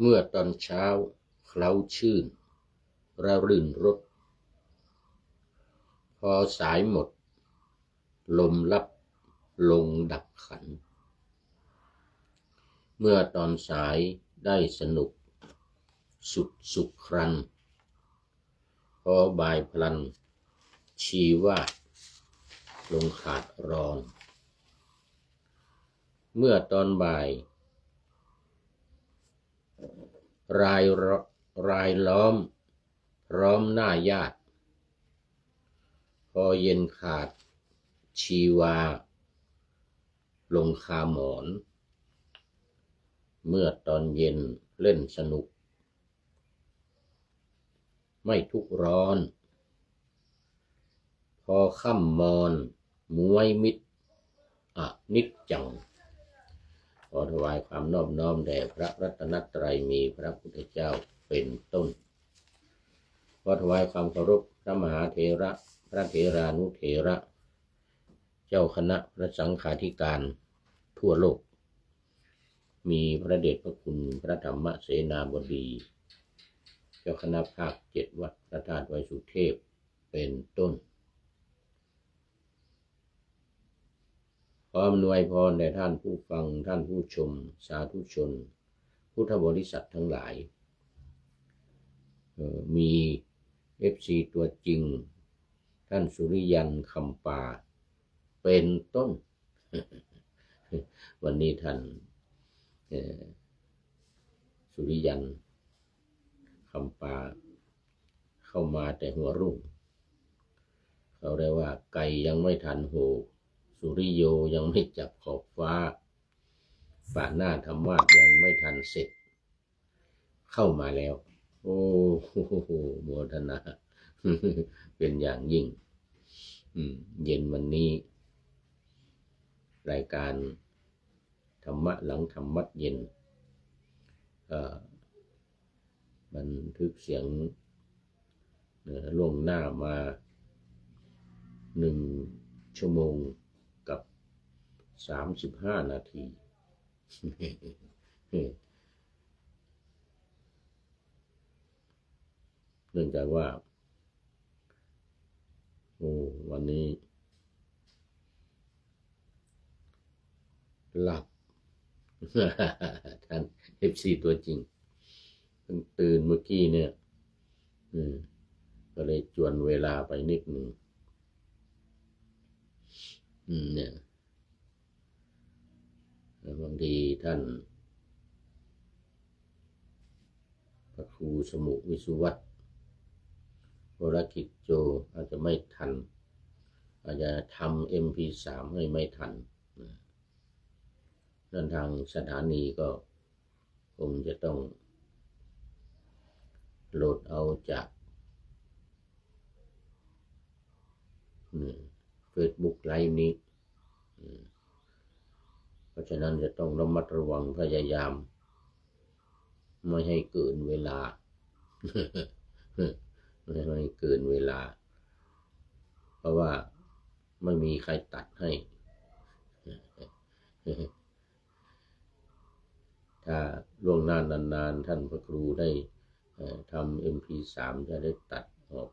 เมื่อตอนเช้าเคล้าชื่นระรื่นรสพอสายหมดลมลับลงดับขันเมื่อตอนสายได้สนุกสุขครันพอบ่ายพลันชีวาลงขาดรองเมื่อตอนบ่ายรายล้อมพร้อมหน้าญาติพอเย็นขาดชีวาลงคาหมอนเมื่อตอนเย็นเล่นสนุกไม่ทุกร้อนพอค่ำมอนมวยมิตรนิจจังขอถวายความนอบน้อมแด่พระรัตนตรัยมีพระพุทธเจ้าเป็นต้นขอถวายความเคารพพระมหาเถระพระเถรานุเถระเจ้าคณะพระสังฆาธิการทั่วโลกมีพระเดชพระคุณพระธรรมเสนาบดีเจ้าคณะภาค7วัดพระธาตุไวสุเทพเป็นต้นขออำนวยพรแด่ท่านผู้ฟังท่านผู้ชมสาธุชนพุทธบริษัททั้งหลายมี FC ตัวจริงท่านสุริยันคำปาเป็นต้น วันนี้ท่านสุริยันคำปาเข้ามาแต่หัวรุ่งเขาเรียกว่าไก่ยังไม่ทันโหสุริโยยังไม่จับขอบฟ้าป่าหน้าธรรมะยังไม่ทันเสร็จเข้ามาแล้วโอ้โหโมทนา เป็นอย่างยิ่งเย็นวันนี้รายการธรรมะหลังธรรมะเย็นบันทึกเสียงล่วงหน้ามา1 ชั่วโมงกับ35 นาที เนื่องจากว่าวันนี้หลับ ท่าน FC ตัวจริงเพิ่งตื่นเมื่อกี้เนี่ยก็เลยจวนเวลาไปนิดหนึ่งเนี่ยบางทีท่านพระครูสมุวิสุวัตรวรกิจโจอาจจะไม่ทันอาจจะทำ MP3 ให้ไม่ทันด้านทางสถานีก็คงจะต้องโหลดเอาจากFacebook ไลฟ์นี้เพราะฉะนั้นจะต้องระมัดระวังพยายามไม่ให้เกินเวลา ไม่ให้เกินเวลาเพราะว่าไม่มีใครตัดให้ ถ้าล่วงหน้านานๆท่านพระครูได้ทำ MP3 จะได้ตัดออก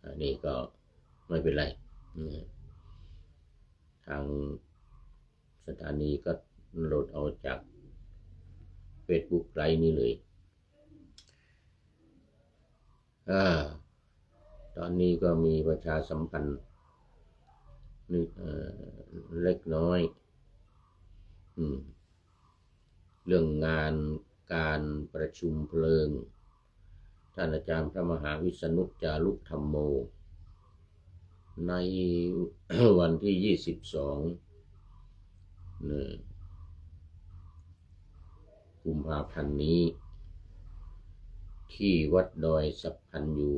อันนี้ก็ไม่เป็นไรทางสถานีก็โหลดเอาจาก Facebook ไลฟ์นี้เลยตอนนี้ก็มีประชาสัมพันธ์เล็กน้อยเรื่องงานการประชุมเพลิงท่านอาจารย์พระมหาวิษณุจารุธรรมโมในวันที่22 กุมภาพันธ์นี้ที่วัดดอยสัพพันยู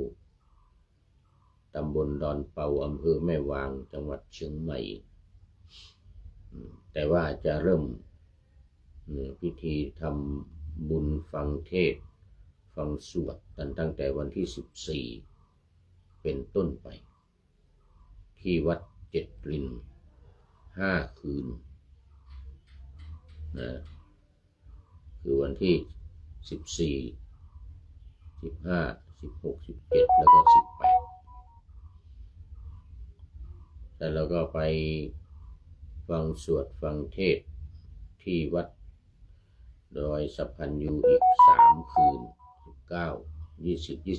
ตำบลดอนเปาอำเภอแม่วางจังหวัดเชียงใหม่แต่ว่าจะเริ่มพิธีทำบุญฟังเทศน์ฟังสวดกันตั้งแต่วันที่14เป็นต้นไปที่วัด7 ริน5 คืน นะคือวันที่14 15 16 17แล้วก็18แต่เราก็ไปฟังสวดฟังเทศที่วัดดอยสะพันยูอีก3 คืน19 20 21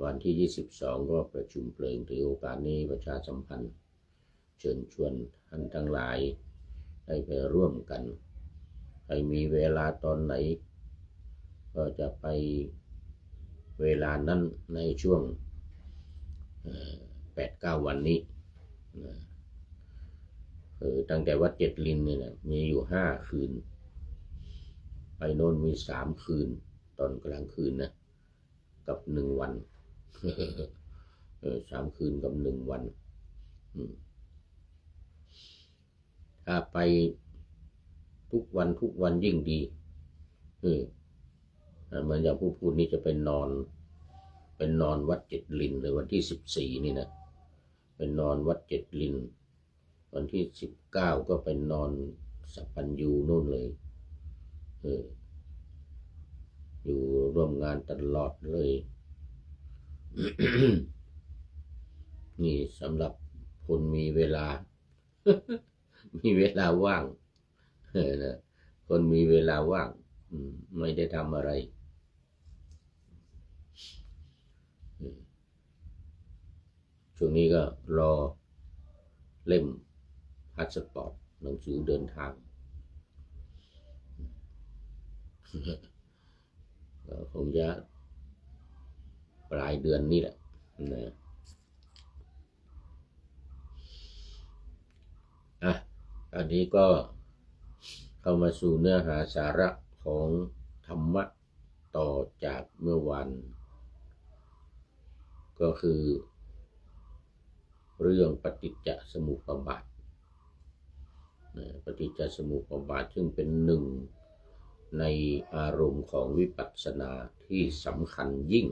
วันที่22ก็ประชุมเพลิงถือโอกาสนี้ประชาสัมพันธ์เชิญชวนท่านทั้งหลายให้ไปร่วมกันใครมีเวลาตอนไหนก็จะไปเวลานั้นในช่วง8-9 วันนี้ตั้งแต่วัดเจ็ดลินเนี่ยมีอยู่5 คืนไปโน่นมี3 คืนตอนกลางคืนนะกับ1 วัน3 คืนกับ1 วันถ้าไปทุกวันยิ่งดีเหมือนอย่างผู้พูดนี่จะเป็นนอนวัดเจ็ดลินเลยวันที่14นี่นะเป็นนอนวัดเจ็ดลินวันที่19ก็เป็นนอนสัพพัญญูนู่นเลยอยู่ร่วมงานตลอดเลย นี่สำหรับคนมีเวลา มีเวลาว่างนะคนมีเวลาว่างไม่ได้ทำอะไรช่วงนี้ก็รอเล่มพาสปอร์ตหนังสือเดินทางก็คงจะปลายเดือนนี้แหละนะอันนี้ก็เข้ามาสู่เนื้อหาสาระของธรรมะต่อจากเมื่อวานก็คือเรื่องปฏิจจสมุปบาทปฏิจจสมุปบาทซึ่งเป็นหนึ่งในอารมณ์ของวิปัสสนาที่สำคัญยิ่ง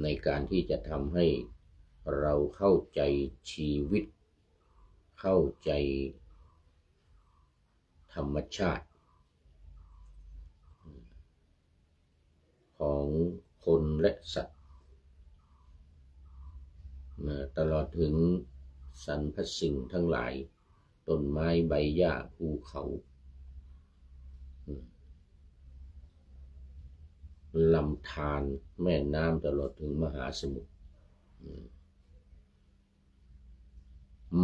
ในการที่จะทำให้เราเข้าใจชีวิตเข้าใจธรรมชาติของคนและสัตว์ตลอดถึงสรรพสิ่งทั้งหลายต้นไม้ใบหญ้าภูเขาลำธารแม่น้ำตลอดถึงมหาสมุทร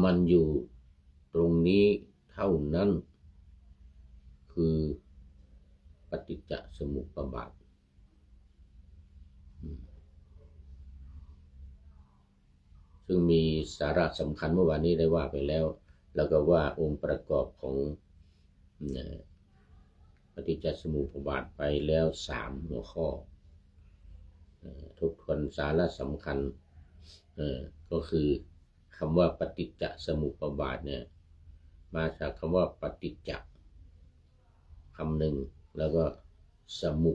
มันอยู่ตรงนี้เท่านั้นคือปฏิจจสมุปบาทซึ่งมีสาระสำคัญเมื่อวานนี้ได้ว่าไปแล้วแล้วก็ว่าองค์ประกอบของปฏิจจสมุปบาทไปแล้ว3 หัวข้อทบทวนสาระสำคัญก็คือคำว่าปฏิจจสมุปบาทเนี่ยมาจากคำว่าปฏิจจคำหนึ่งแล้วก็สมุ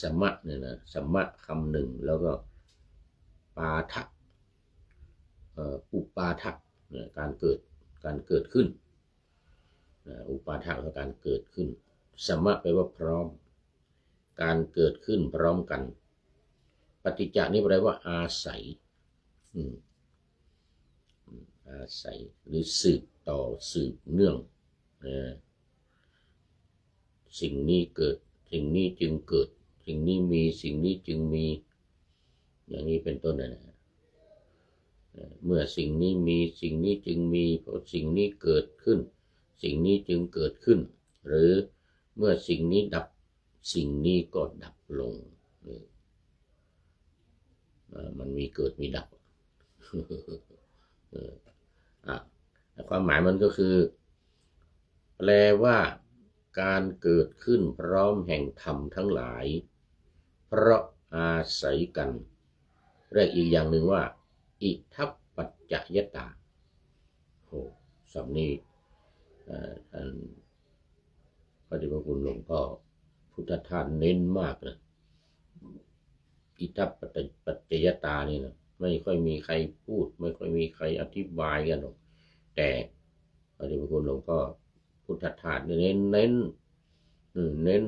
สมะเนี่ยนะสมะคำหนึ่งแล้วก็ปาทะอุปาทะการเกิดขึ้นอุปาทะคือการเกิดขึ้นสมะแปลว่าพร้อมการเกิดขึ้นพร้อมกันปฏิจจนี่แปลว่าอาศัยอาศัยหรือสืบต่อสืบเนื่องสิ่งนี้เกิดสิ่งนี้จึงเกิดสิ่งนี้มีสิ่งนี้จึงมีอย่างนี้เป็นต้นนะเมื่อสิ่งนี้มีสิ่งนี้จึงมีเพราะสิ่งนี้เกิดขึ้นสิ่งนี้จึงเกิดขึ้นหรือเมื่อสิ่งนี้ดับสิ่งนี้ก็ดับลงมันมีเกิดมีดับความหมายมันก็คือแปลว่าการเกิดขึ้นพร้อมแห่งธรรมทั้งหลายเพราะอาศัยกันเรียกอีกอย่างหนึ่งว่าอิทัปปัจจยตาศัพท์นี้ท่านพระเดชพระคุณหลวงพ่อพุทธทาสเน้นมากเลยอิทัปปัจจยตานี่นะ ไม่ค่อยมีใครพูดไม่ค่อยมีใครอธิบายกันหรอกแต่พระเดชพระคุณหลวงพ่อพุทธทาสเน้น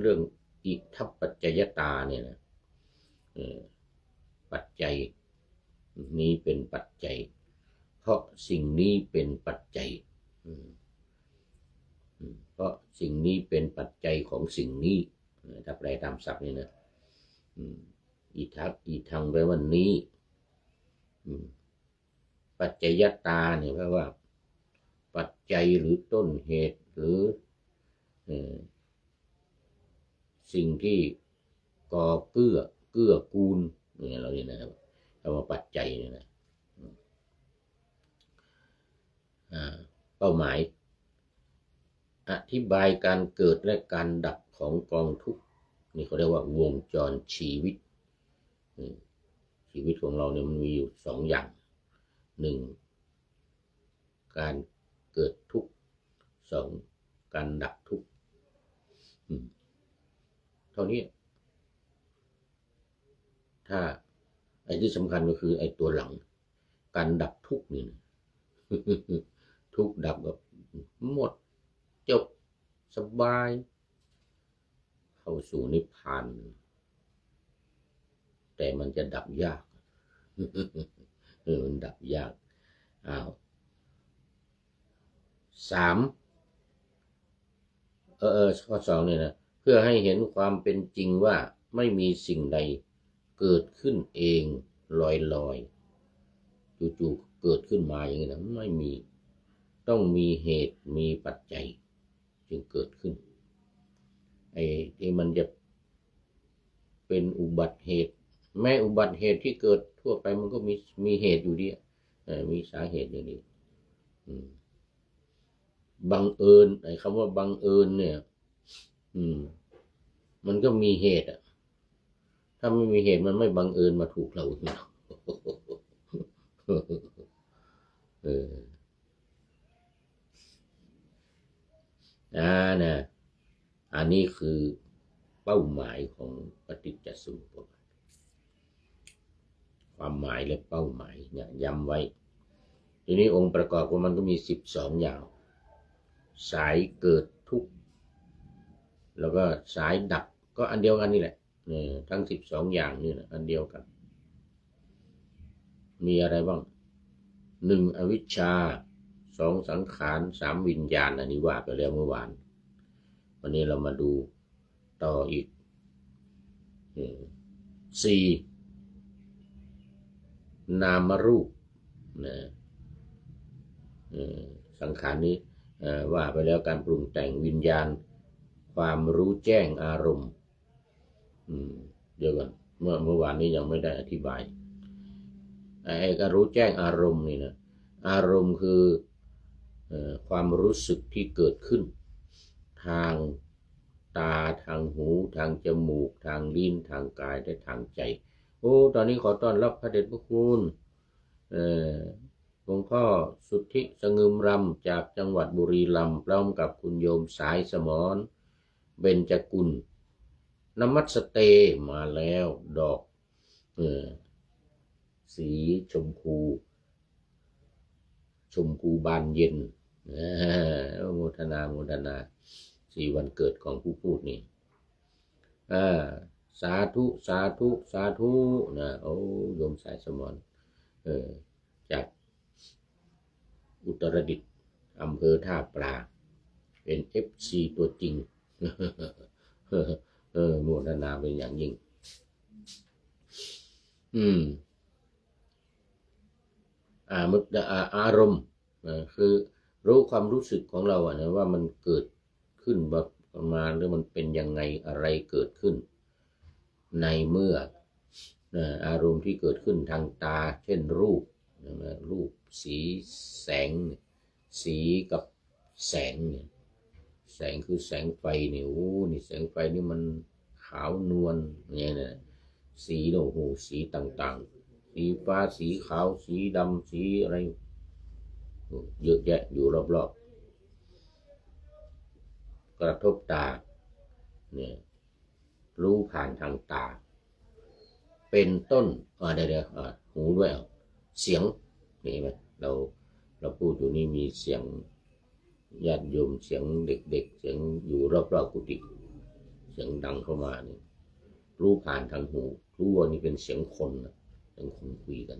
เรื่องอิทัปปัจจยตาเนี่ยนะปัจจัยนี้เป็นปัจจัยเพราะสิ่งนี้เป็นปัจจัยเพราะสิ่งนี้เป็นปัจจัยของสิ่งนี้ถ้าแปลตามศัพท์นี่นะอีทังแปลว่านี้ปัจจัยตาเนี่ยแปลว่าปัจจัยหรือต้นเหตุหรือสิ่งที่ก่อเกื้อกูลเนี่ยเราเนี่ยนะครับคำว่าปัจจัยเนี่ยนะเป้าหมายอธิบายการเกิดและการดับของกองทุกข์นี่เขาเรียกว่าวงจรชีวิตชีวิตของเราเนี่ยมันมีอยู่สองอย่างหนึ่งการเกิดทุกข์สองการดับทุกข์เท่านี้ถ้าไอ้ที่สำคัญก็คือไอ้ตัวหลังการดับทุกข์นี่ทุกข์ดับแบบหมดจบสบายเข้าสู่นิพพานแต่มันจะดับยากมันดับยาก3ข้อ2เนี่ยนะเพื่อให้เห็นความเป็นจริงว่าไม่มีสิ่งใดเกิดขึ้นเองลอยจู่ๆเกิดขึ้นมาอย่างนี้นะไม่มีต้องมีเหตุมีปัจจัยจึงเกิดขึ้นไอ้ที่มันจะเป็นอุบัติเหตุแม้อุบัติเหตุที่เกิดทั่วไปมันก็มีเหตุอยู่ดีมีสาเหตุอย่างนี้บังเอิญไอ้คำว่าบังเอิญเนี่ยมันก็มีเหตุถ้าไม่มีเหตุมันไม่บังเอิญมาถูกเราเนี่ยนะอันนี้คือเป้าหมายของปฏิจจสมุปบาทความหมายและเป้าหมายเนี่ยย้ำไว้ทีนี้องค์ประกอบของมันก็มี12อย่างสายเกิดทุกข์แล้วก็สายดับก็อันเดียวกันนี่แหละทั้ง12อย่างนี่นะอันเดียวกันมีอะไรบ้าง1อวิชชา2สังขาร3วิญญาณอันนี้ว่าไปแล้วเมื่อวานวันนี้เรามาดูต่ออีก4นามรูปนะสังขารนี้ว่าไปแล้วการปรุงแต่งวิญญาณความรู้แจ้งอารมณ์เดี๋ยวก่อนเมื่อวานนี้ยังไม่ได้อธิบายไอ้การรู้แจ้งอารมณ์นี่นะอารมณ์คือความรู้สึกที่เกิดขึ้นทางตาทางหูทางจมูกทางลิ้นทางกายและทางใจตอนนี้ขอต้อนรับพระเดชพระคุณหลวงพ่อสุทธิสงึมรำจากจังหวัดบุรีรัมย์พร้อมกับคุณโยมสายสมรเบญจกุลนมัสเตมาแล้วดอกสีชมพูบานเย็นโมทนา4วันเกิดของผู้พูดนี่สาธุนะโยมสายสมรจากอุตรดิตถ์อำเภอท่าปลาเป็น FC ตัวจริงโมทนาเป็นอย่างยิ่งอารมณ์คือรู้ความรู้สึกของเรานะว่ามันเกิดขึ้นประมาณหรือมันเป็นยังไงอะไรเกิดขึ้นในเมื่ออารมณ์ที่เกิดขึ้นทางตาเช่นรูปสีแสงสีกับแสงเนี่ยแสงคือแสงไฟเนี่ยนี่แสงไฟนี่มันขาวนวลเนี่ยนะสีโอ้โหสีต่างๆสีฟ้าสีขาวสีดำสีอะไรเยอะแยะอยู่รอบๆกระทบตาเนี่ยรู้ผ่านทางตาเป็นต้นเดี๋ยวหูด้วย เสียงนี่ไหมเราพูดอยู่นี่มีเสียงญาติโยมเสียงเด็กๆเสียงอยู่รอบๆกุฏิเสียงดังเข้ามานี่รู้ผ่านทางหูรู้ว่านี่เป็นเสียงคนนะเสียงคนคุยกัน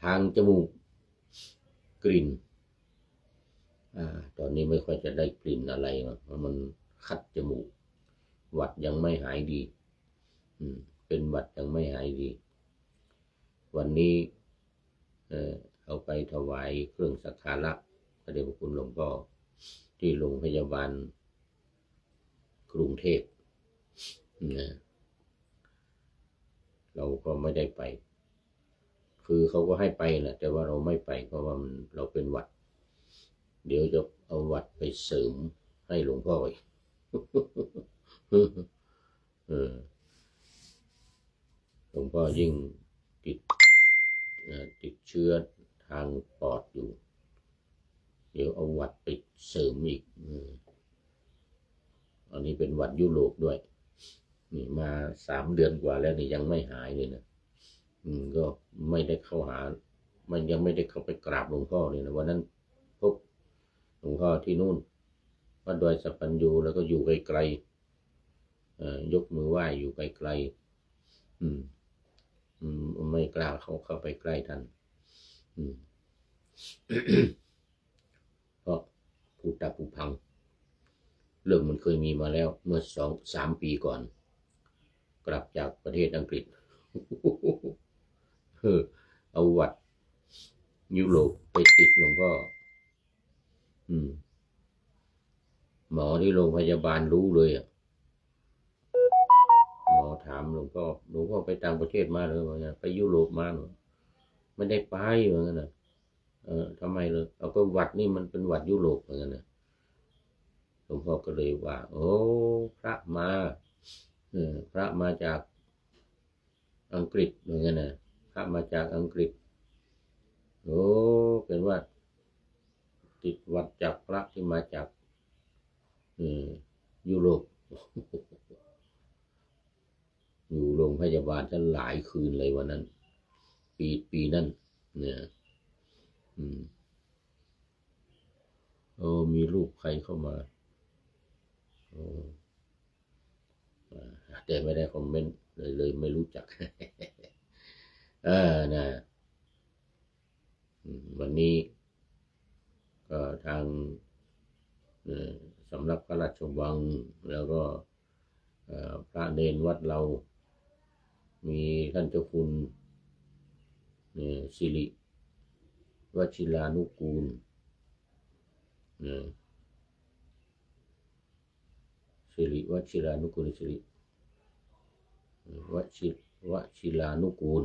ทางจมูกกลิ่นตอนนี้ไม่ค่อยจะได้กลิ่นอะไรเพราะมันคัดจมูกหวัดยังไม่หายดีเป็นหวัดยังไม่หายดีวันนี้เอาไปถวายเครื่องสักการะพระเดชพระคุณหลวงพ่อที่โรงพยาบาลกรุงเทพเราก็ไม่ได้ไปคือเขาก็ให้ไปนะแต่ว่าเราไม่ไปเพราะว่าเราเป็นหวัดเดี๋ยวจะเอาหวัดไปเสริมให้หลวงพ่ออีกหลวงพ่อยิ่งติดเชื้อทางปอดอยู่เดี๋ยวเอาหวัดไปเสริมอีกอันนี้เป็นหวัดยุโรปด้วยนี่มา3 เดือนกว่าแล้วนี่ยังไม่หายเลยนะก็ไม่ได้เข้าหามันยังไม่ได้เข้าไปกราบหลวงพ่อเลยนะวันนั้นพบหลวงพ่อที่นู่นวัดดอยสัปปัญญูแล้วก็อยู่ไกลๆยกมือไหว้อยู่ไกลๆไม่กล้าเข้าไปใกล้ท่านเพราะผูตาผูพังเรื่องมันเคยมีมาแล้วเมื่อ2-3 ปีก่อนกลับจากประเทศอังกฤษเอาหวัดยุโรปไปติดหลวงพ่อหมอที่โรงพยาบาลรู้เลยหมอถามหลวงพ่อไปต่างประเทศมาหรือเปล่าไปยุโรปมาหรือไม่ได้ไปเหมือนกันนะทำไมเลยเอาก็หวัดนี่มันเป็นหวัดยุโรปเหมือนกันนะหลวงพ่อก็เลยว่าโอ้พระมาจากอังกฤษเหมือนกันนะพระมาจากอังกฤษโอ้เป็นว่าติดหวัดจากพระที่มาจากยุโรปอยู่โรงพยาบาลท่านหลายคืนเลยวันนั้นปีนั้นเนี่ยมีรูปใครเข้ามาแต่ไม่ได้คอมเมนต์เลยไม่รู้จักนะวันนี้ก็ทางสำนักพระราชวังแล้วก็พระเนรวัดเรามีท่านเจ้าคุณสิริวชิรานุกูลสิริวชิรานุกูลสิริวชิรานุกูล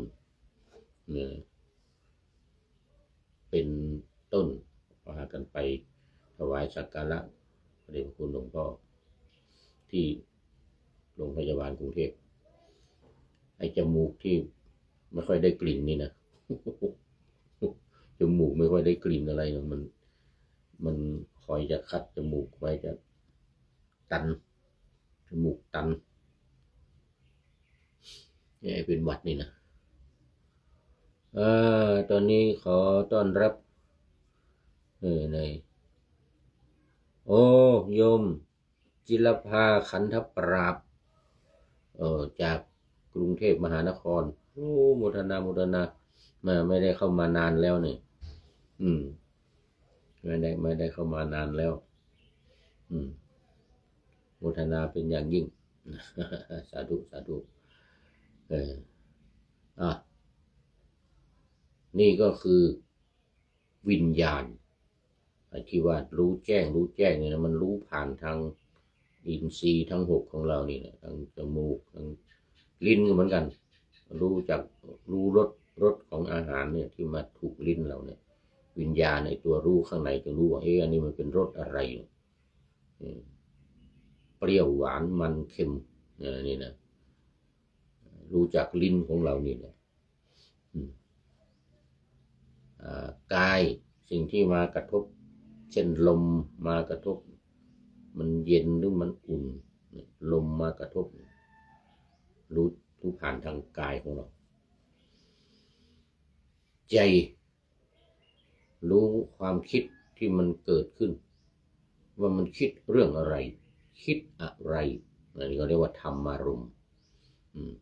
เป็นต้นพากันไปถวายสักการะพระเดชพระคุณหลวงพ่อที่โรงพยาบาลกรุงเทพไอ้จมูกที่ไม่ค่อยได้กลิ่นนี่นะจมูกไม่ค่อยได้กลิ่นอะไรมันคอยจะคัดจมูกไว้จะตันจมูกตันนี่เป็นหวัดนี่นะตอนนี้ขอต้อนรับในโยมจิรภาขันธปราบจากกรุงเทพมหานครโมทนาไม่ได้เข้ามานานแล้วเนี่ยไม่ได้เข้ามานานแล้วโมทนาเป็นอย่างยิ่งสาธุนี่ก็คือวิญญาณที่ว่ารู้แจ้งเนี่ยนะมันรู้ผ่านทางอินทรีย์ทั้ง6ของเรานี่นะทางจมูกทางลิ้นก็เหมือนกันรู้รสของอาหารเนี่ยที่มาถูกลิ้นเราเนี่ยวิญญาณในตัวรู้ข้างในจะรู้ว่าอันนี้มันเป็นรสอะไรเปรี้ยวหวานมันเค็มนี่นะรู้จักลิ้นของเรานี่นะกายสิ่งที่มากระทบเช่นลมมากระทบมันเย็นหรือมันอุ่นลมมากระทบรู้ รู้ผ่านทางกายของเราใจรู้ความคิดที่มันเกิดขึ้นว่ามันคิดเรื่องอะไรคิดอะไรอันนี้ก็เรียกว่าธรรมารมณ์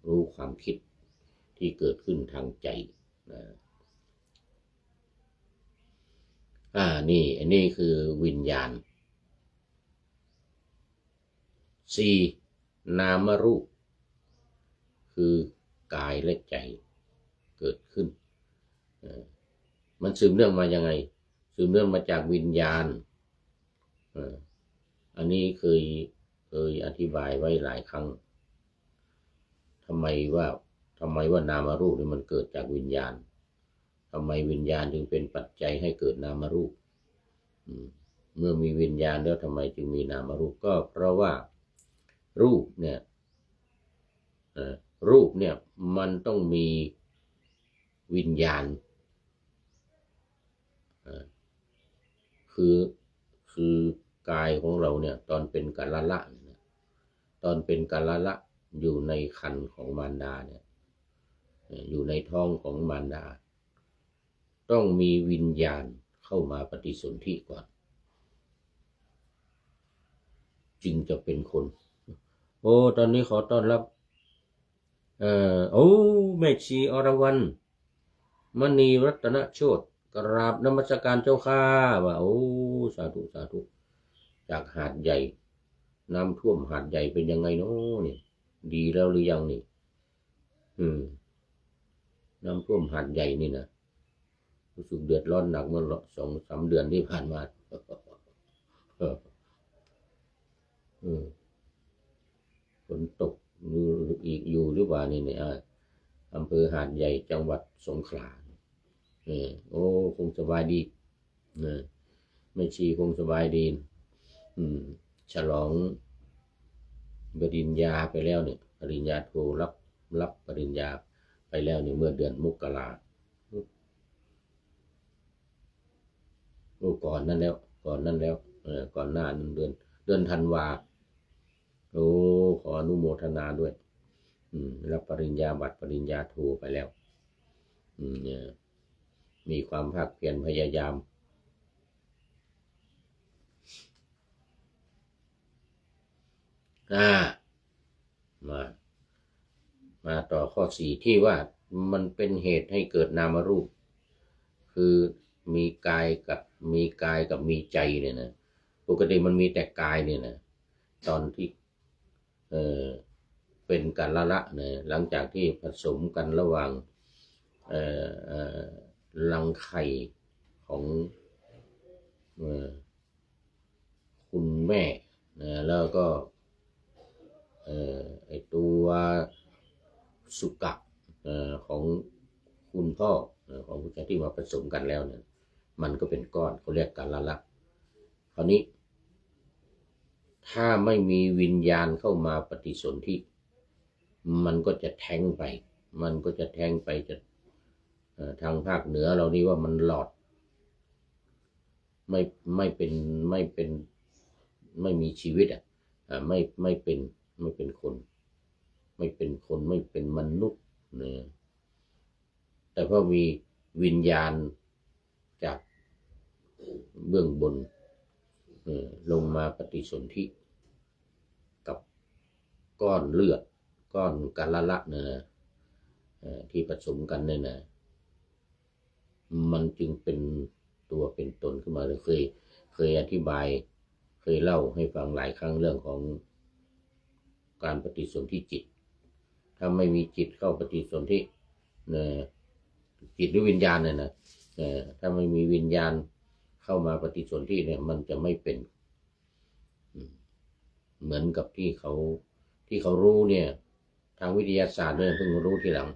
รู้ความคิดที่เกิดขึ้นทางใจนี่อันนี้คือวิญญาณ4นามรูปคือกายและใจเกิดขึ้นมันสืบเนื่องมายังไงสืบเนื่องมาจากวิญญาณอันนี้เคยอธิบายไว้หลายครั้งทำไมว่านามรูปนี่มันเกิดจากวิญญาณทำไมวิญญาณจึงเป็นปัจจัยให้เกิดนามรูปเมื่อมีวิญญาณแล้วทำไมจึงมีนามรูปก็เพราะว่ารูปเนี่ยมันต้องมีวิญญาณคือกายของเราเนี่ยตอนเป็นกัลละตอนเป็นกัลละอยู่ในครรภ์ของมารดาเนี่ยอยู่ในท้องของมารดาต้องมีวิญญาณเข้ามาปฏิสนธิก่อนจึงจะเป็นคนตอนนี้ขอต้อนรับแม่ชีอรวรรณมณีรัตนโชติกราบนมัสการเจ้าข้าว่าสาธุสาธุจากหาดใหญ่น้ำท่วมหาดใหญ่เป็นยังไงเนาะนี่ดีแล้วหรือยังนี่น้ำท่วมหาดใหญ่นี่นะรู้สึกเดือดร้อนหนักเมื่อ2-3 เดือนที่ผ่านมาฝนตกอยู่หรือเปล่านี่เนี่ยอำเภอหาดใหญ่จังหวัดสงขลาคงสบายดีไม่ชีคงสบายดีฉลองปริญญาไปแล้วเนี่ยปริญญาโทรับปริญญาไปแล้วเนี่ยเมื่อเดือนมกราก่อนนั้นแล้วก่อนหน้านั้นเดือนธันวาขออนุโมทนาด้วยรับปริญญาบัตรปริญญาโทไปแล้วมีความภาคเพียรพยายามมาต่อข้อ4ที่ว่ามันเป็นเหตุให้เกิดนามรูปคือมีกายกับมีใจเนี่ยนะปกติมันมีแต่กายเนี่ยนะตอนที่เป็นกัลละเนี่ยหลังจากที่ผสมกันระหว่างรังไข่ของคุณแม่แล้วก็ไอตัวสุกะของคุณพ่อของผู้ชายที่มาผสมกันแล้วเนี่ยมันก็เป็นก้อนเขาเรียกกัลละคราวนี้ถ้าไม่มีวิญญาณเข้ามาปฏิสนธิมันก็จะแท้งไปจะทางภาคเหนือเรานี่ว่ามันหลอดไม่มีชีวิตไม่เป็นคนไม่เป็นมนุษย์เนี่ยแต่พอมีวิญญาณจากเบื้องบนลงมาปฏิสนธิกับก้อนเลือดก้อนกัลละเนี่ยนะที่ผสมกันเนี่ยนะมันจึงเป็นตัวเป็นตนขึ้นมาเลยเคยอธิบายเคยเล่าให้ฟังหลายครั้งเรื่องของการปฏิสนธิจิตถ้าไม่มีจิตเข้าปฏิสนธิจิตหรือวิญญาณเนี่ยนะถ้าไม่มีวิญญาณเข้ามาปฏิสนธิเนี่ยมันจะไม่เป็นเหมือนกับที่เขารู้เนี่ยทางวิทยาศาสตร์เนี่ยเพิ่งรู้ทีหลัง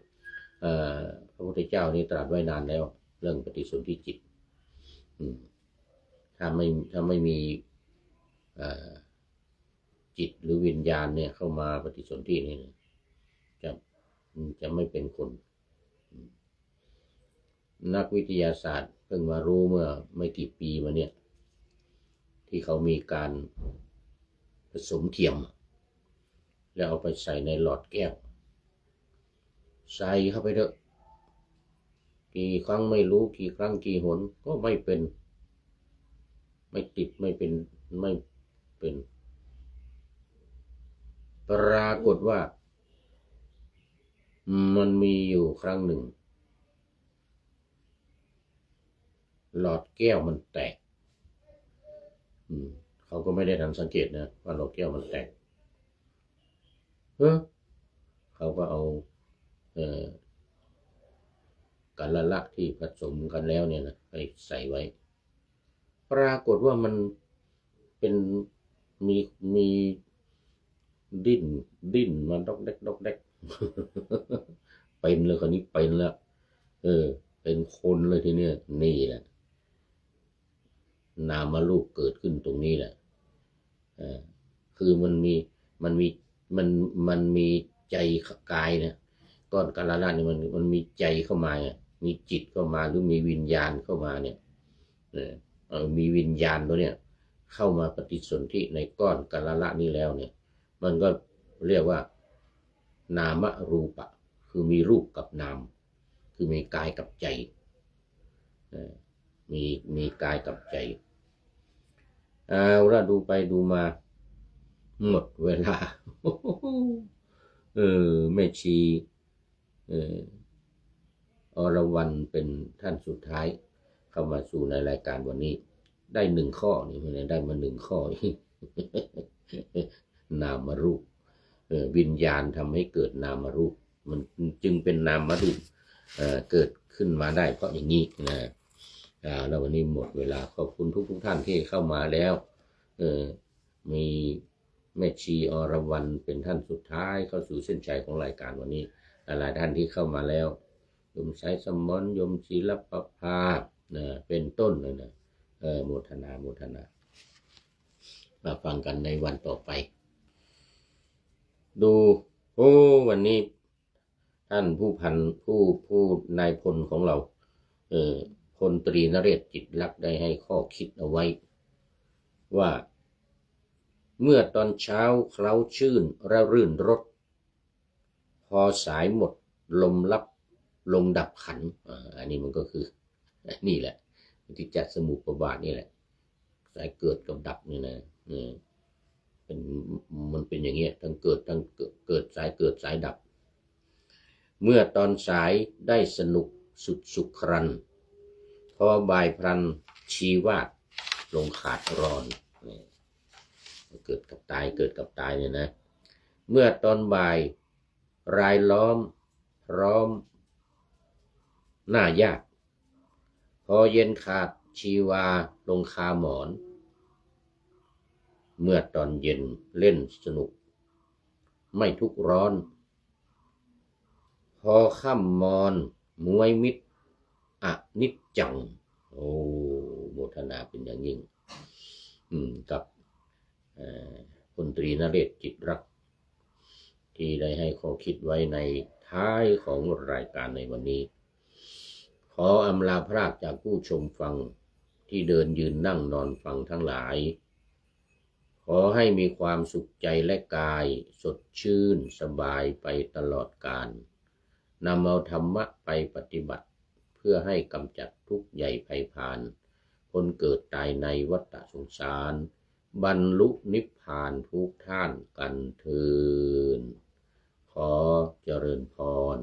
พระพุทธเจ้านี่ตรัสไว้นานแล้วเรื่องปฏิสนธิจิตถ้าไม่มีจิตหรือวิญญาณเนี่ยเข้ามาปฏิสนธินี่จะไม่เป็นคนนักวิทยาศาสตร์เพิ่งมารู้เมื่อไม่กี่ปีมาเนี่ยที่เขามีการผสมเทียมแล้วเอาไปใส่ในหลอดแก้ว ใส่เข้าไปเถอะกี่ครั้งไม่รู้กี่ครั้งกี่หนก็ไม่เป็นไม่ติดไม่เป็นไม่เป็นปรากฏว่ามันมีอยู่ครั้งหนึ่งหลอดแก้วมันแตกเขาก็ไม่ได้ทันสังเกตนะว่าหลอดแก้วมันแตกเขาก็เอากันละลักที่ผสมกันแล้วเนี่ยนะไปใส่ไว้ปรากฏว่ามันเป็นมีดิ้นมันดอกแดกเป็นเลยคนนี้เป็นแล้วเป็นคนเลยทีเนี้ยนี่แหละนามารูปเกิดขึ้นตรงนี้แหละคือมันมีมันมีใจกายนะก้อนกาลาละนี่มันมีใจเข้ามามีจิตเข้ามาหรือมีวิญญาณเข้ามาเนี่ยมีวิญญาณตัวเนี่ยเข้ามาปฏิสนธิในก้อนกาลาละนี้แล้วเนี่ยมันก็เรียกว่านามรูปะคือมีรูปกับนามคือมีกายกับใจมีกายกับใจเราดูไปดูมาหมดเวลาแม่ชีอรวรรณเป็นท่านสุดท้ายเข้ามาสู่ในรายการวันนี้ได้1 ข้อนี่ได้มา1 ข้อ นามรูปวิญญาณทำให้เกิดนามรูปมันจึงเป็นนามรูปเกิดขึ้นมาได้เพราะอย่างนี้นะแล้ววันนี้หมดเวลาขอบคุณทุกท่านที่เข้ามาแล้วมีแม่ชีอรวรรณเป็นท่านสุดท้ายเข้าสู่เส้นชัยของรายการวันนี้หลายท่านที่เข้ามาแล้วโยมสายสมรโยมศิลปภาเป็นต้นเลยนะโมทนามาฟังกันในวันต่อไปดูวันนี้ท่านผู้นายพลของเราพลตรีนเรศจิตลักษณ์ได้ให้ข้อคิดเอาไว้ว่าเมื่อตอนเช้าเคล้าชื่นระรื่นรสพอสายหมดลมดับขันอันนี้มันก็คือนี่แหละที่จัดสมุปบาทนี่แหละสายเกิดกับดับนี่นะมันเป็นอย่างเงี้ยทั้งเกิดสายดับเมื่อตอนสายได้สนุกสุขครันพอบ่ายพลันชีวาดลงขาดรอนเกิดกับตายเนี่ยนะเมื่อตอนบ่ายรายล้อมพร้อมหน้ายากพอเย็นขาดชีวาลงคาหมอนเมื่อตอนเย็นเล่นสนุกไม่ทุกร้อนพอค่ำมอนมวยมิตรอนิจจังโมทนาเป็นอย่างยิ่งกับพลตรีนเรศจิตรักษ์ที่ได้ให้ข้อคิดไว้ในท้ายของรายการในวันนี้ขออำลาพรากจากผู้ชมฟังที่เดินยืนนั่งนอนฟังทั้งหลายขอให้มีความสุขใจและกายสดชื่นสบายไปตลอดกาลนำเอาธรรมะไปปฏิบัติเพื่อให้กำจัดทุกข์ใหญ่ภัยพานคนเกิดตายในวัฏสงสารบรรลุนิพพานทุกท่านกันเถิดขอเจริญพร